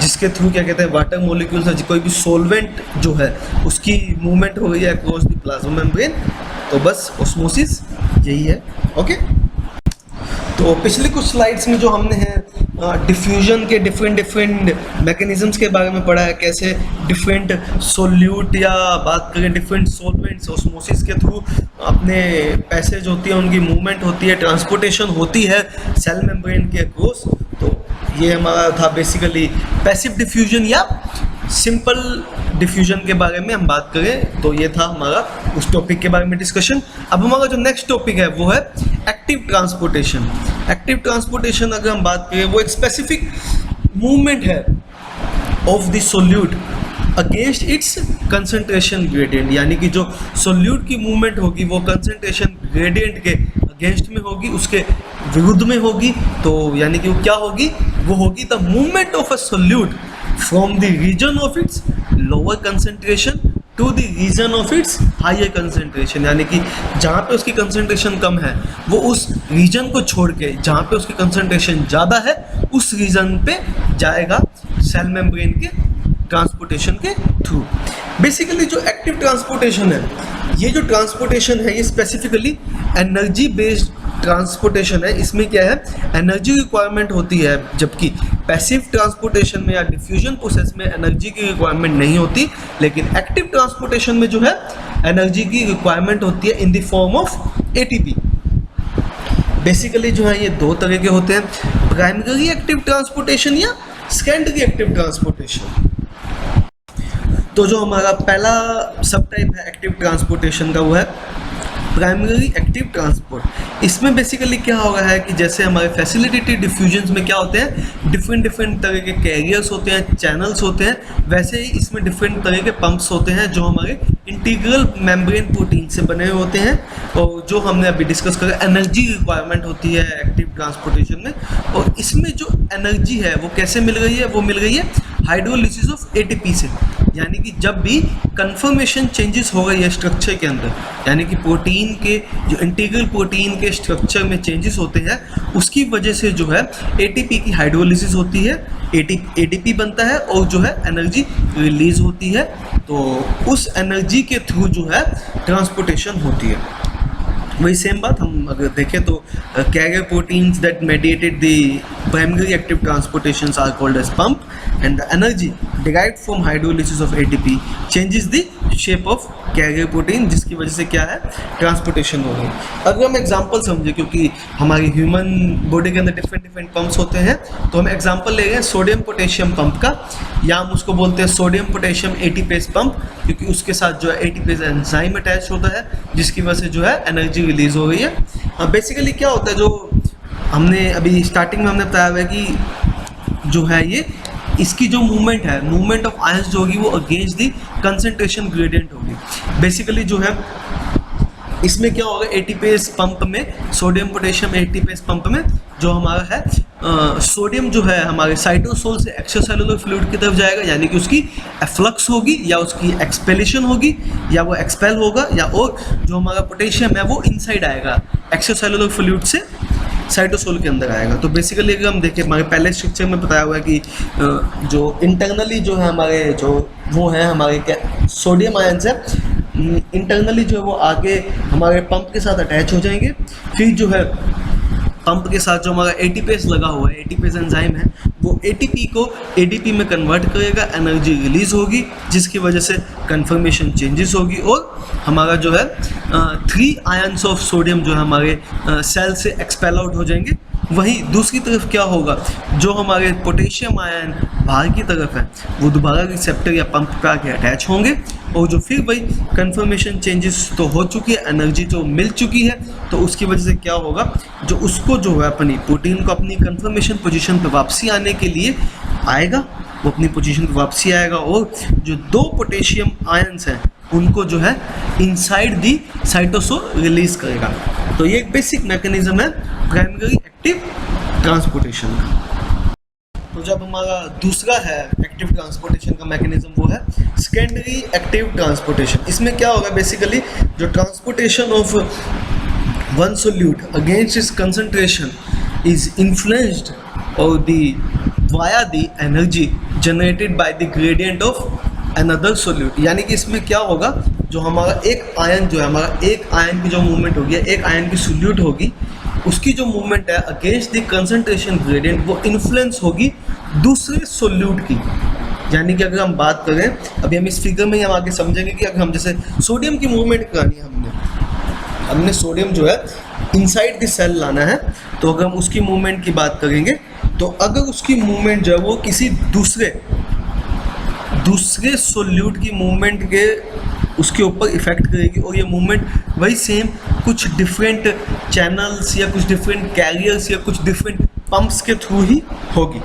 जिसके थ्रू क्या कहते हैं वाटर मॉलिक्यूल्स है, कोई भी सॉल्वेंट जो है उसकी मूवमेंट हो गई है अक्रॉस द प्लाज्मा मेम्ब्रेन। तो बस ऑस्मोसिस यही है। ओके, तो पिछले कुछ स्लाइड्स में जो हमने है डिफ्यूजन के डिफरेंट मैकेनिज्म्स के बारे में पढ़ा है, कैसे डिफरेंट सोल्यूट या बात करें डिफरेंट सॉल्वेंट्स ऑस्मोसिस के थ्रू अपने पैसेज होती है, उनकी मूवमेंट होती है, ट्रांसपोर्टेशन होती है सेल मेम्ब्रेन के अक्रॉस। तो ये हमारा था बेसिकली पैसिव डिफ्यूजन या सिंपल डिफ्यूजन के बारे में हम बात करें तो ये था हमारा उस टॉपिक के बारे में डिस्कशन। अब हमारा जो नेक्स्ट टॉपिक है वो है एक्टिव ट्रांसपोर्टेशन। एक्टिव ट्रांसपोर्टेशन अगर हम बात करें वो एक स्पेसिफिक मूवमेंट है of the solute against its concentration gradient, यानी कि जो सोल्यूट की मूवमेंट होगी वो कंसंट्रेशन ग्रेडियंट के अगेंस्ट में होगी, उसके विरुद्ध में होगी। तो यानी कि वो क्या होगी, वो होगी the movement of a solute from the region of its lower concentration to the region of its higher concentration, यानी कि जहाँ पे उसकी कंसंट्रेशन कम है वो उस रीजन को छोड़ के जहाँ पे उसकी कंसंट्रेशन ज़्यादा है उस रीजन पे जाएगा सेल मेम्ब्रेन के ट्रांसपोर्टेशन के थ्रू। बेसिकली जो एक्टिव ट्रांसपोर्टेशन है, ये जो ट्रांसपोर्टेशन है ये स्पेसिफिकली एनर्जी बेस्ड ट्रांसपोर्टेशन है। इसमें क्या है, एनर्जी रिक्वायरमेंट होती है, जबकि पैसिव ट्रांसपोर्टेशन में या डिफ्यूजन प्रोसेस में एनर्जी की रिक्वायरमेंट नहीं होती। लेकिन एक्टिव ट्रांसपोर्टेशन में जो है एनर्जी की रिक्वायरमेंट होती है in the form of ATP. Basically जो है ये दो तरह के होते हैं, प्राइमरी एक्टिव ट्रांसपोर्टेशन या सेकेंडरी एक्टिव ट्रांसपोर्टेशन। तो जो हमारा पहला सब टाइप है एक्टिव ट्रांसपोर्टेशन का वो है प्राइमरी एक्टिव ट्रांसपोर्ट। इसमें बेसिकली क्या हो रहा है कि जैसे हमारे फैसिलिटेटेड डिफ्यूजन्स में क्या होते हैं, डिफरेंट तरह के कैरियर्स होते हैं, चैनल्स होते हैं, वैसे ही इसमें डिफरेंट तरह के पंप्स होते हैं जो हमारे इंटीग्रल मेम्ब्रेन प्रोटीन से बने हुए होते हैं। और जो हमने अभी डिस्कस करा एनर्जी रिक्वायरमेंट होती है एक्टिव ट्रांसपोर्टेशन में, और इसमें जो एनर्जी है वो कैसे मिल रही है, वो मिल रही है हाइड्रोलिसिस ऑफ एटीपी से। यानी कि जब भी कन्फर्मेशन चेंजेस हो गई है स्ट्रक्चर के अंदर, यानी कि प्रोटीन के जो इंटीग्रल प्रोटीन के स्ट्रक्चर में चेंजेस होते हैं उसकी वजह से जो है एटीपी की हाइड्रोलिसिस होती है, एटीपी बनता है और जो है एनर्जी रिलीज होती है। तो उस एनर्जी के थ्रू जो है ट्रांसपोर्टेशन होती है। वही सेम बात हम अगर देखें तो carrier proteins that mediated the primary active transportations are called as pump and the energy derived from hydrolysis of ATP changes the shape of carrier protein, जिसकी वजह से क्या है ट्रांसपोर्टेशन हो रही है। अगर हम एग्जांपल समझे, क्योंकि हमारी ह्यूमन बॉडी के अंदर डिफरेंट पंप्स होते हैं, तो हम एग्जांपल ले रहे हैं सोडियम पोटेशियम पंप का, या हम उसको बोलते हैं सोडियम पोटेशियम एटीपेज पंप, क्योंकि उसके साथ जो है एटीपेज एंजाइम अटैच होता है जिसकी वजह से जो है एनर्जी रिलीज हो रही है। बेसिकली क्या होता है, जो हमने अभी स्टार्टिंग में हमने बताया हुआ है कि जो है ये इसकी जो मूवमेंट है, मूवमेंट ऑफ आयंस जो होगी वो अगेंस्ट दी कंसंट्रेशन ग्रेडियंट होगी। बेसिकली जो है इसमें क्या होगा, एटीपेज पंप में सोडियम पोटेशियम एटीपेज पंप में जो हमारा है सोडियम जो है हमारे साइटोसोल से एक्स्ट्रासेलुलर फ्लूइड की तरफ जाएगा, यानी कि उसकी एफ्लक्स होगी या उसकी एक्सपेलेशन होगी या वो एक्सपेल होगा, या और जो हमारा पोटेशियम है वो इनसाइड आएगा एक्स्ट्रासेलुलर फ्लूइड से साइटोसोल के अंदर आएगा। तो बेसिकली अगर हम देखें हमारे पहले स्ट्रक्चर में बताया हुआ है कि जो इंटरनली जो है हमारे जो वो है हमारे क्या सोडियम आयंस है, इंटरनली जो है वो आगे हमारे पंप के साथ अटैच हो जाएंगे। फिर जो है पंप के साथ जो हमारा एटीपेज लगा हुआ है, एटीपेज एंजाइम है, वो एटीपी को एडीपी में कन्वर्ट करेगा, एनर्जी रिलीज होगी जिसकी वजह से कन्फर्मेशन चेंजेस होगी और हमारा जो है 3 आयंस ऑफ सोडियम जो है हमारे सेल से एक्सपेल आउट हो जाएंगे। वहीं दूसरी तरफ क्या होगा, जो हमारे पोटेशियम आयन बाहर की तरफ है वो दोबारा रिसेप्टर या पंप पे आके अटैच होंगे, और जो फिर वही कन्फर्मेशन चेंजेस तो हो चुकी है, एनर्जी तो मिल चुकी है, तो उसकी वजह से क्या होगा, जो उसको जो है अपनी प्रोटीन को अपनी कन्फर्मेशन पोजीशन पे वापसी आने के लिए आएगा, वो अपनी पोजीशन पे वापसी आएगा, और जो 2 पोटेशियम आयंस हैं उनको जो है इनसाइड दी साइटोसोल रिलीज करेगा। तो ये एक बेसिक मैकेनिज्म है प्राइमरी एक्टिव ट्रांसपोर्टेशन का। तो जब हमारा दूसरा है एक्टिव ट्रांसपोर्टेशन का मैकेनिज्म वो है सेकेंडरी एक्टिव ट्रांसपोर्टेशन। इसमें क्या होगा, बेसिकली जो transportation of one solute against its concentration is influenced और the via the energy generated by the gradient of another solute. यानी कि इसमें क्या होगा, जो हमारा एक आयन जो है हमारा एक आयन की जो मूवमेंट होगी, एक आयन की सोल्यूट होगी, उसकी जो मूवमेंट है अगेंस्ट द कंसंट्रेशन ग्रेडियंट वो इन्फ्लुएंस होगी दूसरे सोल्यूट की। यानी कि अगर हम बात करें, अभी हम इस फिगर में ही हम आगे समझेंगे कि अगर हम जैसे सोडियम की मूवमेंट करानी है, हमने सोडियम जो है इनसाइड द सेल लाना है, तो अगर हम उसकी मूवमेंट की बात करेंगे तो अगर उसकी मूवमेंट जो है वो किसी दूसरे सोल्यूट की मूवमेंट के उसके ऊपर इफेक्ट करेगी और ये मूवमेंट वही सेम कुछ डिफरेंट चैनल्स या कुछ डिफरेंट कैरियर्स या कुछ डिफरेंट पंप्स के थ्रू ही होगी।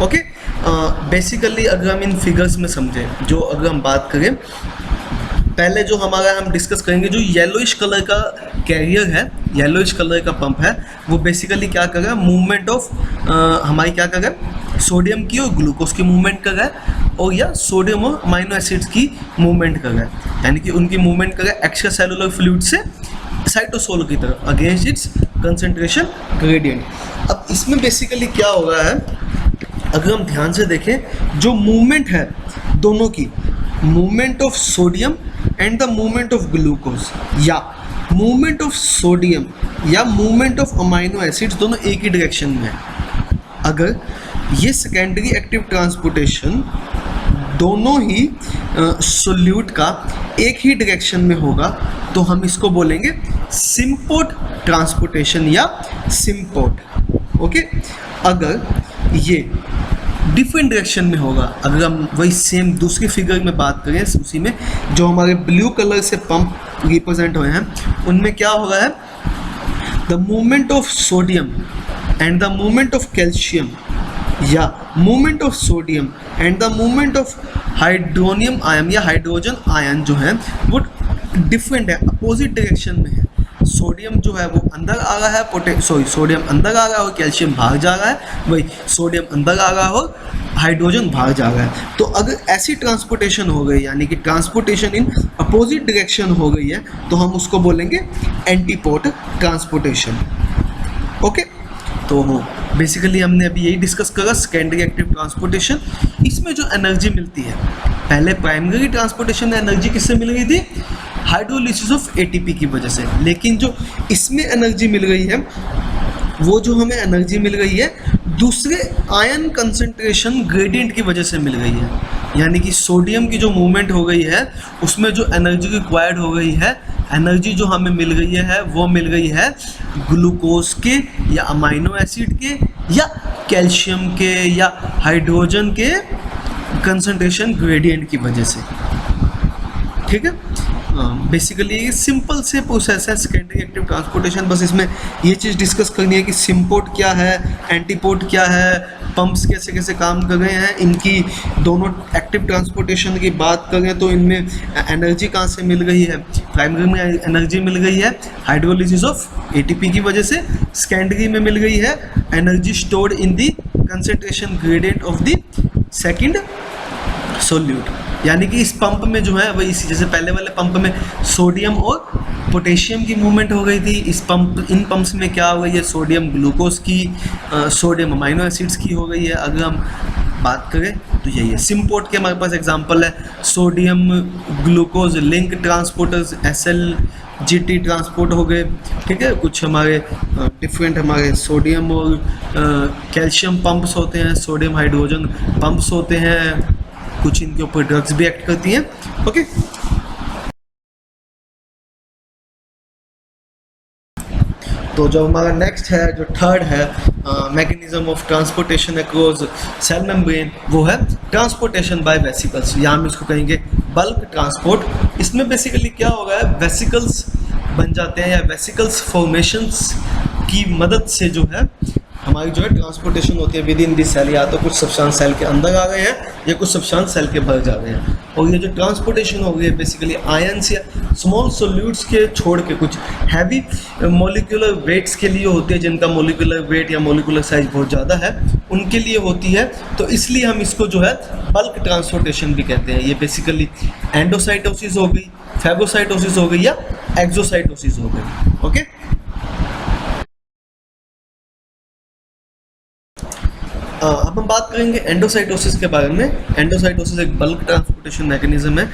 ओके, बेसिकली अगर हम इन फिगर्स में समझें, जो अगर हम बात करें पहले जो हम डिस्कस करेंगे, जो येलोइश कलर का कैरियर है, येलोइश कलर का पंप है, वो बेसिकली क्या कर रहा है, मूवमेंट ऑफ हमारी क्या कर रहा है, सोडियम की और ग्लूकोज की मूवमेंट कर रहा है, और या सोडियम और अमाइनो एसिड्स की मूवमेंट कर रहा है, यानी कि उनकी मूवमेंट कर रहा है एक्स्ट्रा सेलुलर फ्लूइड से साइटोसोल की तरफ अगेंस्ट इट्स कंसंट्रेशन ग्रेडियंट। अब इसमें बेसिकली क्या हो रहा है, अगर हम ध्यान से देखें, जो मूवमेंट है दोनों की, movement of sodium and the movement of glucose या मूवमेंट ऑफ सोडियम या मूवमेंट ऑफ अमाइनो एसिड्स, दोनों एक ही डायरेक्शन में है। अगर ये सेकेंडरी एक्टिव ट्रांसपोर्टेशन दोनों ही सोल्यूट का एक ही डायरेक्शन में होगा तो हम इसको बोलेंगे सिम्पोर्ट ट्रांसपोर्टेशन या सिम्पोर्ट। ओके, अगर ये डिफरेंट डायरेक्शन में होगा, अगर हम वही सेम दूसरी फिगर में बात करें, उसी में जो हमारे ब्लू कलर से पंप रिप्रेजेंट हुए हैं, उनमें क्या हो रहा है, the movement of sodium and the movement of calcium या movement of sodium and the movement of hydronium ion या हाइड्रोजन आयन जो है वो डिफरेंट है, अपोजिट डायरेक्शन में है। सोडियम जो है वो अंदर आ रहा है, सोडियम अंदर आ रहा है और कैल्शियम बाहर जा रहा है, वही सोडियम अंदर आ रहा है और हाइड्रोजन बाहर जा रहा है। तो अगर ऐसी ट्रांसपोर्टेशन हो गई, यानी कि ट्रांसपोर्टेशन इन अपोजिट डायरेक्शन हो गई है, तो हम उसको बोलेंगे एंटीपोर्ट ट्रांसपोर्टेशन। ओके, तो बेसिकली हमने अभी यही डिस्कस करा, सेकेंडरी एक्टिव ट्रांसपोर्टेशन। इसमें जो एनर्जी मिलती है, पहले प्राइमरी ट्रांसपोर्टेशन में एनर्जी किससे मिल गई थी, हाइड्रोलिसिस ऑफ एटीपी की वजह से, लेकिन जो इसमें एनर्जी मिल गई है वो जो हमें एनर्जी मिल गई है दूसरे आयन कंसंट्रेशन ग्रेडियंट की वजह से मिल गई है। यानी कि सोडियम की जो मूवमेंट हो गई है उसमें जो एनर्जी रिक्वायर्ड हो गई है, एनर्जी जो हमें मिल गई है वो मिल गई है ग्लूकोज के या अमाइनो एसिड के या कैल्शियम के या हाइड्रोजन के कंसंट्रेशन ग्रेडियंट की वजह से। ठीक है, बेसिकली सिंपल से प्रोसेस है सेकेंडरी एक्टिव ट्रांसपोर्टेशन। बस इसमें ये चीज़ डिस्कस करनी है कि सिम्पोर्ट क्या है, एंटीपोर्ट क्या है, पंप्स कैसे कैसे काम कर रहे हैं, इनकी दोनों एक्टिव ट्रांसपोर्टेशन की बात करें तो इनमें एनर्जी कहाँ से मिल गई है, प्राइमरी में एनर्जी मिल गई है हाइड्रोलिसिस ऑफ एटीपी की वजह से, सेकेंडरी में मिल गई है energy stored in the concentration gradient of the second solute. यानी कि इस पंप में जो है वही इसी जैसे पहले वाले पंप में सोडियम और पोटेशियम की मूवमेंट हो गई थी, इन पंप्स में क्या हो गई है, सोडियम ग्लूकोज की, सोडियम अमाइनो एसिड्स की हो गई है। अगर हम बात करें तो यही है। सिम्पोर्ट के हमारे पास एग्जांपल है sodium glucose link transporters, SLGT transport हो गए। ठीक है, कुछ हमारे डिफरेंट हमारे सोडियम और कैल्शियम पंप्स होते हैं, सोडियम हाइड्रोजन पंप्स होते हैं, कुछ इनके ऊपर ड्रग्स भी एक्ट करती हैं। ओके, तो जो हमारा नेक्स्ट है, जो थर्ड है mechanism of transportation across cell membrane, वो है ट्रांसपोर्टेशन बाय वेसिकल्स, या हम इसको कहेंगे बल्क ट्रांसपोर्ट। इसमें बेसिकली क्या होगा है, वेसिकल्स बन जाते हैं या वेसिकल्स फॉर्मेशंस की मदद से जो है हमारी जो है ट्रांसपोर्टेशन होती है विद इन दी सेल, या तो कुछ सब्सटेंस सेल के अंदर आ गए हैं या कुछ सब्सटेंस सेल के बाहर जा रहे हैं। और ये जो ट्रांसपोर्टेशन हो गई है बेसिकली आयंस या स्मॉल सोल्यूट्स के छोड़ के कुछ हैवी मोलिकुलर वेट्स के लिए होती है, जिनका मोलिकुलर वेट या मोलिकुलर साइज बहुत ज़्यादा है, उनके लिए होती है। तो इसलिए हम इसको जो है बल्क ट्रांसपोर्टेशन भी कहते हैं। ये बेसिकली एंडोसाइटोसिस हो गई, फैगोसाइटोसिस हो गई या एक्सोसाइटोसिस हो गई। ओके, अब हम बात करेंगे एंडोसाइटोसिस के बारे में। एंडोसाइटोसिस एक बल्क ट्रांसपोर्टेशन मैकेनिज्म है।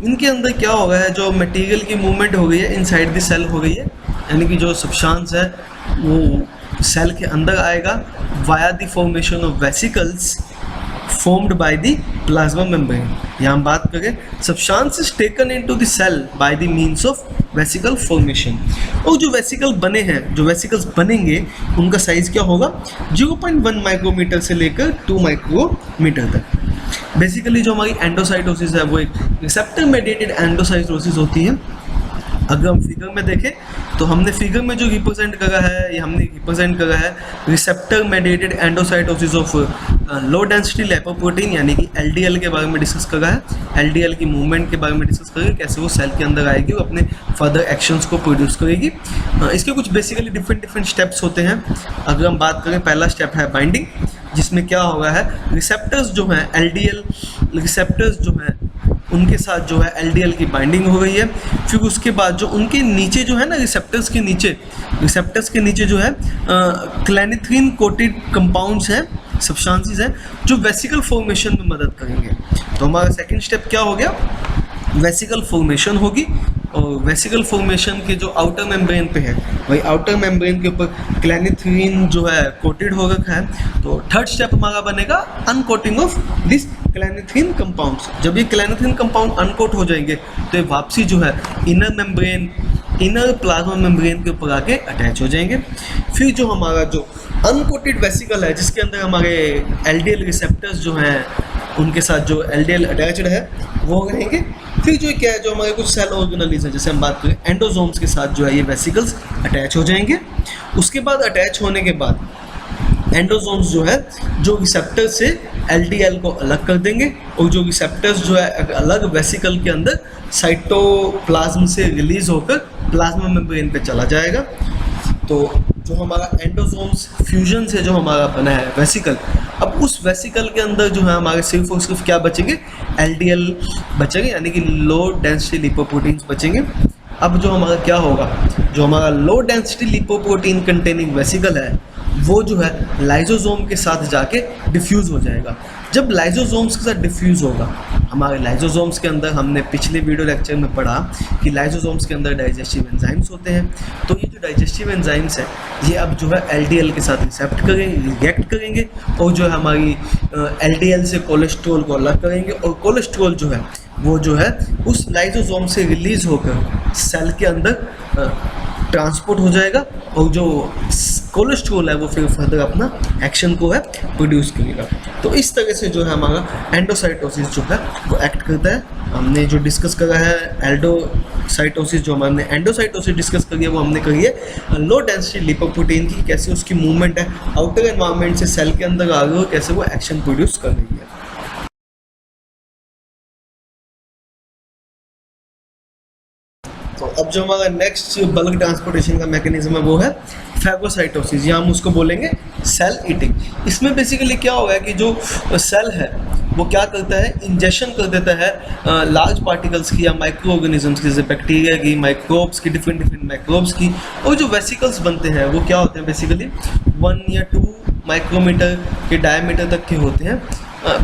इनके अंदर क्या हो गया है, जो मटेरियल की मूवमेंट हो गई है इनसाइड द सेल हो गई है, यानी कि जो सब्सटेंस है वो सेल के अंदर आएगा via the formation of vesicles formed by the plasma membrane। यहाँ हम बात करें substance is taken into the cell by the means of vesicle formation। और जो वेसिकल बने हैं, जो वेसिकल्स बनेंगे उनका साइज क्या होगा 0.1 माइक्रोमीटर से लेकर 2 माइक्रोमीटर तक। बेसिकली जो हमारी एंडोसाइटोसिस है वो एक रिसेप्टर मेडिएटेड एंडोसाइटोसिस होती है। अगर हम फिगर में देखें तो हमने फिगर में जो रिप्रेजेंट करा है, ये हमने रिप्रेजेंट करा है receptor mediated endocytosis of low density lipoprotein, यानी कि एलडीएल के बारे में डिस्कस करा है। एलडीएल की मूवमेंट के बारे में डिस्कस करेंगे, कैसे वो सेल के अंदर आएगी और अपने फर्दर एक्शंस को प्रोड्यूस करेगी। इसके कुछ बेसिकली डिफरेंट स्टेप्स होते हैं। अगर हम बात करें, पहला स्टेप है बाइंडिंग, जिसमें क्या होगा है रिसेप्टर्स जो हैं एलडीएल रिसेप्टर्स जो हैं उनके साथ जो है एलडीएल की बाइंडिंग हो गई है। फिर उसके बाद जो उनके नीचे जो है ना रिसेप्टर्स के नीचे जो है क्लैनिथ्रीन कोटेड कंपाउंड्स हैं, सब्सटेंसेस हैं जो वेसिकल फॉर्मेशन में मदद करेंगे। तो हमारा सेकंड स्टेप क्या हो गया, वेसिकल फॉर्मेशन होगी। और वेसिकल फॉर्मेशन के जो आउटर मेम्ब्रेन पे है वही आउटर मेम्ब्रेन के ऊपर क्लैनिथ्रीन जो है कोटेड हो रखा है। तो थर्ड स्टेप हमारा बनेगा अनकोटिंग ऑफ दिस क्लैनिथ्रीन कंपाउंड्स। जब ये क्लैनिथ्रीन कंपाउंड अनकोट हो जाएंगे तो ये वापसी जो है इनर प्लाज्मा मेम्ब्रेन के ऊपर आके अटैच हो जाएंगे। फिर जो हमारा जो अनकोटेड वेसिकल है जिसके अंदर हमारे एलडीएल रिसेप्टर्स जो हैं उनके साथ जो एलडीएल अटैच्ड है वो रहेंगे। फिर जो क्या है, जो हमारे कुछ सेल ऑर्गेनेल्स हैं, जैसे हम बात करें एंडोसोम्स के साथ जो है ये वेसिकल्स अटैच हो जाएंगे। उसके बाद अटैच होने के बाद एंडोसोम्स जो है जो रिसेप्टर से एलडीएल को अलग कर देंगे और जो रिसेप्टर्स जो है अलग वेसिकल के अंदर साइटोप्लाज्म से रिलीज होकर प्लाज्मा मेम्ब्रेन पे चला जाएगा। तो जो हमारा एंडोसोम्स फ्यूजन से जो हमारा बना है वेसिकल, अब उस वेसिकल के अंदर जो है हमारे सिर्फ और सिर्फ क्या बचेंगे, एलडीएल बचेंगे, यानी कि लो डेंसिटी लिपोप्रोटीन्स बचेंगे। अब जो हमारा क्या होगा, जो हमारा low density lipoprotein containing vesicle है वो जो है लाइजोसोम के साथ जाके डिफ्यूज़ हो जाएगा। जब लाइजोसोम्स के साथ डिफ्यूज़ होगा, हमारे लाइजोसोम्स के अंदर हमने पिछले वीडियो लेक्चर में पढ़ा कि लाइजोसोम्स के अंदर डाइजेस्टिव एंजाइम्स होते हैं। तो ये जो डाइजेस्टिव एंजाइम्स है ये अब जो है एलडीएल के साथ रिएक्ट करेंगे और जो है हमारी एलडीएल से कोलेस्ट्रॉल को अलग करेंगे और कोलेस्ट्रॉल जो है वो जो है उस लाइजोसोम से रिलीज़ होकर सेल के अंदर ट्रांसपोर्ट हो जाएगा और जो कोलेस्ट्रॉल है वो फिर फर्दर अपना एक्शन को है प्रोड्यूस करेगा। तो इस तरह से जो है हमारा एंडोसाइटोसिस जो है वो एक्ट करता है। हमने जो डिस्कस करा है एल्डोसाइटोसिस, जो हमने एंडोसाइटोसिस डिस्कस करी है वो हमने करी है लो डेंसिटी लिपोप्रोटीन की, कैसे उसकी मूवमेंट है आउटर एनवायरनमेंट से सेल के अंदर आ गई और कैसे वो एक्शन प्रोड्यूस कर रही है। तो अब जो हमारा नेक्स्ट बल्क ट्रांसपोर्टेशन का मैकेनिज्म है वो है फैगोसाइटोसिस, या हम उसको बोलेंगे सेल ईटिंग। इसमें बेसिकली क्या होगा कि जो सेल है वो क्या करता है, इंजेक्शन कर देता है लार्ज पार्टिकल्स की या माइक्रो ऑर्गेनिजम्स की, जैसे बैक्टीरिया की, माइक्रोब्स की, डिफरेंट माइक्रोब्स की। और जो वेसिकल्स बनते हैं वो क्या होते हैं, बेसिकली 1 या 2 माइक्रोमीटर के डायमीटर तक के होते हैं।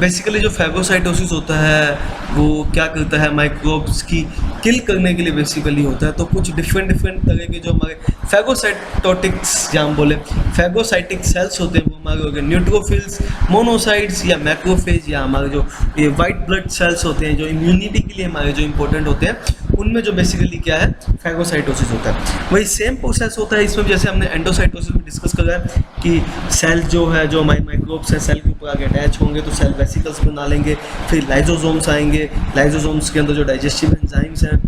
बेसिकली जो फैगोसाइटोसिस होता है वो क्या करता है, माइक्रोब्स की किल करने के लिए बेसिकली होता है। तो कुछ डिफरेंट तरह के जो हमारे फैगोसाइटोटिक्स या हम बोले फैगोसाइटिक सेल्स होते हैं वो हमारे हो गए न्यूट्रोफिल्स, मोनोसाइट्स या मैक्रोफेज, या हमारे जो ये वाइट ब्लड सेल्स होते हैं जो इम्यूनिटी के लिए हमारे जो इंपॉर्टेंट होते हैं, उनमें जो बेसिकली क्या है फैगोसाइटोसिस होता है। वही सेम प्रोसेस होता है इसमें, जैसे हमने एंडोसाइटोसिस में डिस्कस करा है कि सेल जो है जो हमारे माइक्रोब्स है सेल के ऊपर आगे अटैच होंगे तो सेल वेसिकल्स बना लेंगे। फिर लाइजोसोम्स आएंगे, लाइजोसोम्स के अंदर जो डाइजेस्टिव एंजाइम्स हैं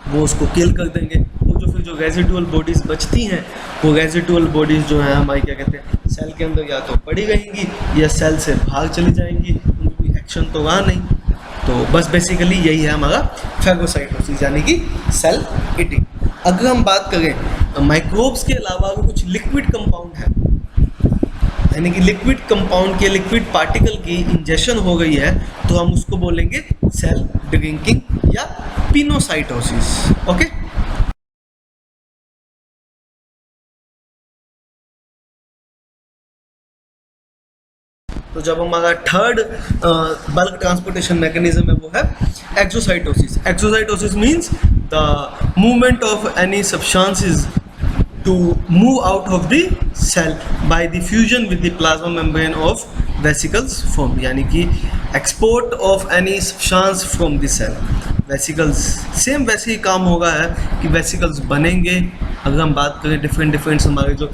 वो उसको किल कर देंगे। और जो फिर जो रेजिडुअल बॉडीज़ बचती हैं वो रेजिडुअल बॉडीज़ जो है हमारी क्या कहते हैं सेल के अंदर या तो पड़ी रहेंगी या सेल से बाहर चली जाएंगी, उनकी कोई एक्शन तो रहा नहीं। तो बस बेसिकली यही है हमारा फैगोसाइटोसिस, यानी कि सेल ईटिंग। अगर हम बात करें माइक्रोब्स के अलावा कुछ लिक्विड कंपाउंड है, यानी कि लिक्विड कंपाउंड के लिक्विड पार्टिकल की इंजेक्शन हो गई है तो हम उसको बोलेंगे सेल ड्रिंकिंग या पिनोसाइटोसिस। ओके, तो जब हमारा थर्ड बल्क ट्रांसपोर्टेशन मैकेनिज्म है वो है exocytosis. Exocytosis means the movement of any substances to move out of the cell by the fusion with the plasma membrane of vesicles form, यानी कि export of any substance from the cell। Vesicles same वैसे ही काम होगा है कि वेसिकल्स बनेंगे। अगर हम बात करें डिफरेंट हमारे जो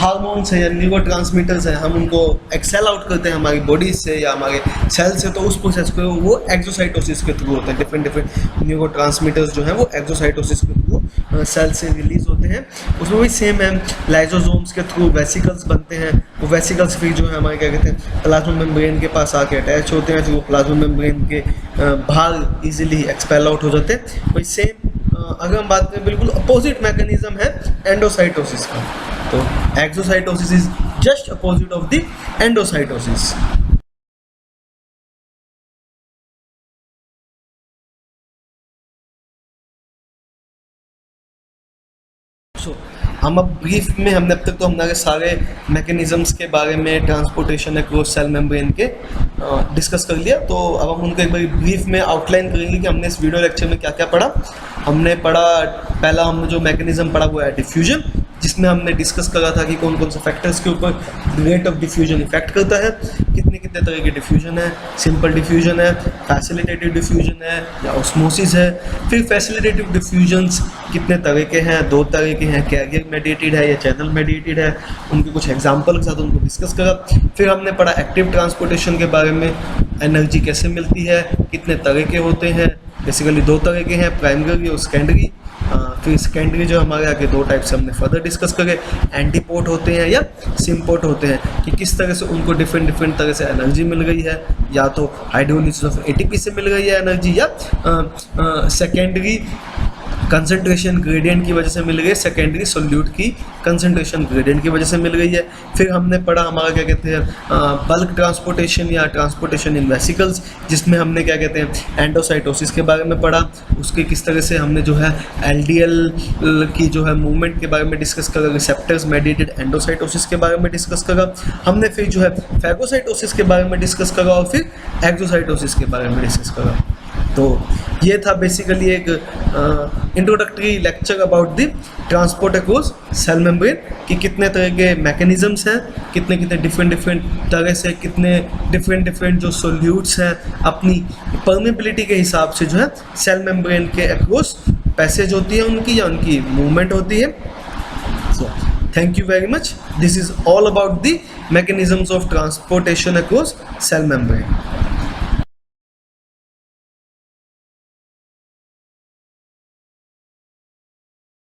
हार्मोन्स हैं या न्यूरो ट्रांसमीटर्स हैं, हम उनको एक्सेल आउट करते हैं हमारी बॉडी से या हमारे सेल से, तो उस प्रोसेस को वो एक्सोसाइटोसिस के थ्रू होता है। डिफरेंट न्यूरो ट्रांसमीटर्स जो हैं वो एक्सोसाइटोसिस के थ्रू सेल से रिलीज होते हैं। उसमें भी सेम है, लाइजोसोम्स के थ्रू वेसिकल्स बनते हैं। वो वेसिकल्स फिर जो है हमारे क्या कहते हैं प्लाज्मा मेम्ब्रेन के पास आके अटैच होते हैं, फिर वो प्लाज्मा मेम्ब्रेन के बाहर इजीली एक्सपेल आउट हो जाते हैं। वही सेम अगर हम बात करें बिल्कुल अपोजिट मैकेनिज्म है एंडोसाइटोसिस का। तो exocytosis is just opposite of the endocytosis. हम अब ब्रीफ में हमने अब तक तो हमारे सारे मैकेनिज्म्स के बारे में ट्रांसपोर्टेशन अक्रॉस सेल मेम्ब्रेन के डिस्कस कर लिया। तो अब हम उनको एक बार ब्रीफ में आउटलाइन करेंगे कि हमने इस वीडियो लेक्चर में क्या क्या पढ़ा। हमने पढ़ा, पहला हमने जो मैकेनिज्म पढ़ा वो है डिफ्यूजन, जिसमें हमने डिस्कस करा था कि कौन कौन से फैक्टर्स के ऊपर रेट ऑफ डिफ्यूजन इफेक्ट करता है, कितने कितने तरह के डिफ्यूजन है, सिंपल डिफ्यूजन है, फैसिलिटेटिव डिफ्यूजन है या ऑस्मोसिस है। फिर फैसिलिटेटिव डिफ्यूजन्स कितने तरह के हैं, 2 तरह के हैं, कैरियर मेडिएटेड है या चैनल मेडिएटेड है, उनके कुछ एग्जांपल के साथ उनको डिस्कस करा। फिर हमने पढ़ा एक्टिव ट्रांसपोर्टेशन के बारे में, एनर्जी कैसे मिलती है, कितने तरह के होते हैं, बेसिकली 2 तरह के हैं, प्राइमरी और सेकेंडरी। फिर सेकेंडरी जो हमारे आगे 2 टाइप से हमने फर्दर डिस्कस करे, एंटीपोर्ट होते हैं या सिम्पोर्ट होते हैं, कि किस तरह से उनको डिफरेंट तरह से एनर्जी मिल गई है, या तो हाइड्रोलिसिस ऑफ एटीपी से मिल गई है एनर्जी, या सेकेंडरी कंसंट्रेशन ग्रेडियंट की वजह से मिल गई, सेकेंडरी सोल्यूट की कंसंट्रेशन ग्रेडियंट की वजह से मिल गई है। फिर हमने पढ़ा हमारा क्या कहते हैं बल्क ट्रांसपोर्टेशन या ट्रांसपोर्टेशन इन वेसिकल्स, जिसमें हमने क्या कहते हैं एंडोसाइटोसिस के बारे में पढ़ा, उसके किस तरह से हमने जो है एलडीएल की जो है मूवमेंट के बारे में डिस्कस करा, रिसेप्टर्स मेडिएटेड एंडोसाइटोसिस के बारे में डिस्कस करा हमने। फिर जो है फैगोसाइटोसिस के बारे में डिस्कस करा और फिर एक्सोसाइटोसिस के बारे में डिस्कस करा। तो ये था बेसिकली एक introductory lecture about the transport across cell membrane, कि कितने तरह के मैकेनिज्म्स हैं, कितने कितने डिफरेंट तरह से, कितने डिफरेंट जो सोल्यूट्स हैं अपनी परमेबिलिटी के हिसाब से जो है सेल मेम्ब्रेन के अक्रॉस पैसेज होती है उनकी, या उनकी मूवमेंट होती है। So thank you very much. This is all about the mechanisms of transportation across cell membrane.